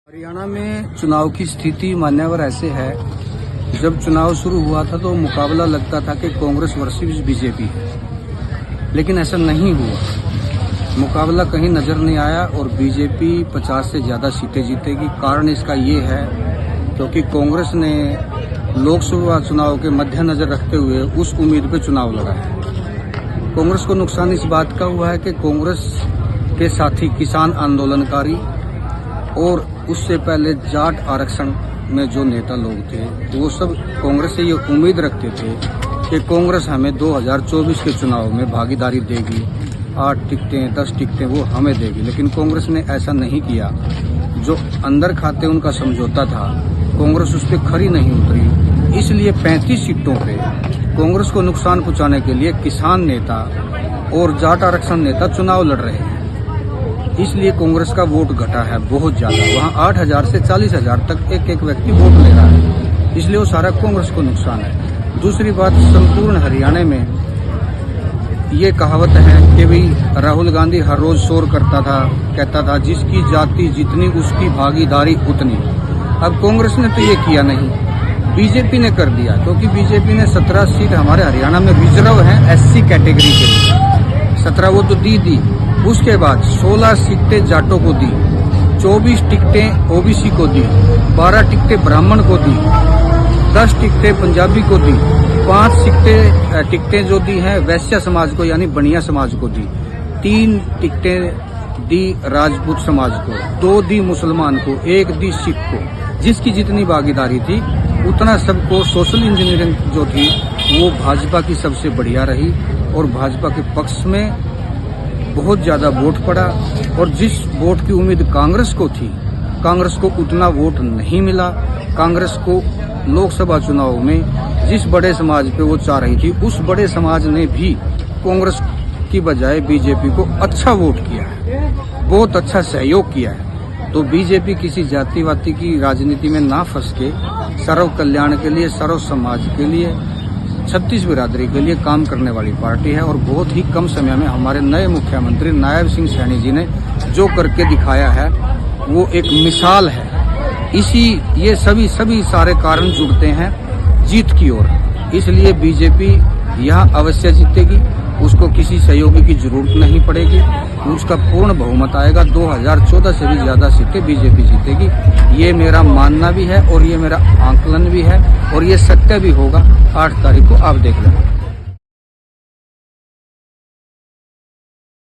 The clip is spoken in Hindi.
हरियाणा में चुनाव की स्थिति मान्यवर ऐसे है। जब चुनाव शुरू हुआ था तो मुकाबला लगता था कि कांग्रेस वर्सेस बीजेपी है, लेकिन ऐसा नहीं हुआ। मुकाबला कहीं नजर नहीं आया और बीजेपी 50 से ज्यादा सीटें जीतेगी। कारण इसका ये है क्योंकि कांग्रेस ने लोकसभा चुनाव के मद्देनजर रखते हुए उस उम्मीद पे चुनाव लड़ा है। कांग्रेस को नुकसान इस बात का हुआ है कि कांग्रेस के साथी किसान आंदोलनकारी और उससे पहले जाट आरक्षण में जो नेता लोग थे वो सब कांग्रेस से ये उम्मीद रखते थे कि कांग्रेस हमें 2024 के चुनाव में भागीदारी देगी, 8 टिकटें 10 टिकटें वो हमें देगी। लेकिन कांग्रेस ने ऐसा नहीं किया। जो अंदर खाते उनका समझौता था, कांग्रेस उस पर खरी नहीं उतरी। इसलिए 35 सीटों पे कांग्रेस को नुकसान पहुंचाने के लिए किसान नेता और जाट आरक्षण नेता चुनाव लड़ रहे हैं। इसलिए कांग्रेस का वोट घटा है बहुत ज्यादा। वहाँ 8,000 से 40,000 तक एक व्यक्ति वोट ले रहा है, इसलिए वो सारा कांग्रेस को नुकसान है। दूसरी बात, संपूर्ण हरियाणा में ये कहावत है कि भाई राहुल गांधी हर रोज शोर करता था, कहता था जिसकी जाति जितनी उसकी भागीदारी उतनी। अब कांग्रेस ने तो ये किया नहीं, बीजेपी ने कर दिया, क्योंकि बीजेपी ने 17 सीट हमारे हरियाणा में रिजर्व है SC कैटेगरी के लिए। 17 वो तो दी। उसके बाद 16 टिकटें जाटों को दी, 24 टिकटें OBC को दी, 12 टिकटें ब्राह्मण को दी, 10 टिकटें पंजाबी को दी, 5 टिकटें जो दी हैं वैश्य समाज को यानी बनिया समाज को दी, 3 टिकटें दी राजपूत समाज को, 2 दी मुसलमान को, 1 दी सिख को। जिसकी जितनी भागीदारी थी उतना सबको सोशल इंजीनियरिंग जो थी वो भाजपा की सबसे बढ़िया रही और भाजपा के पक्ष में बहुत ज्यादा वोट पड़ा। और जिस वोट की उम्मीद कांग्रेस को थी, कांग्रेस को उतना वोट नहीं मिला। कांग्रेस को लोकसभा चुनाव में जिस बड़े समाज पे वो चाह रही थी, उस बड़े समाज ने भी कांग्रेस की बजाय बीजेपी को अच्छा वोट किया है, बहुत अच्छा सहयोग किया है। तो बीजेपी किसी जातिवादी की राजनीति में ना फंस के सर्व कल्याण के लिए, सर्व समाज के लिए, 36 बिरादरी के लिए काम करने वाली पार्टी है। और बहुत ही कम समय में हमारे नए मुख्यमंत्री नायब सिंह सैनी जी ने जो करके दिखाया है वो एक मिसाल है। ये सभी सारे कारण जुड़ते हैं जीत की ओर। इसलिए बीजेपी यहाँ अवश्य जीतेगी, उसको किसी सहयोगी की जरूरत नहीं पड़ेगी, उसका पूर्ण बहुमत आएगा। 2014 से भी ज्यादा सीटें बीजेपी जीतेगी। ये मेरा मानना भी है और ये मेरा आंकलन भी है और ये सत्य भी होगा। 8 तारीख को आप देख लेना।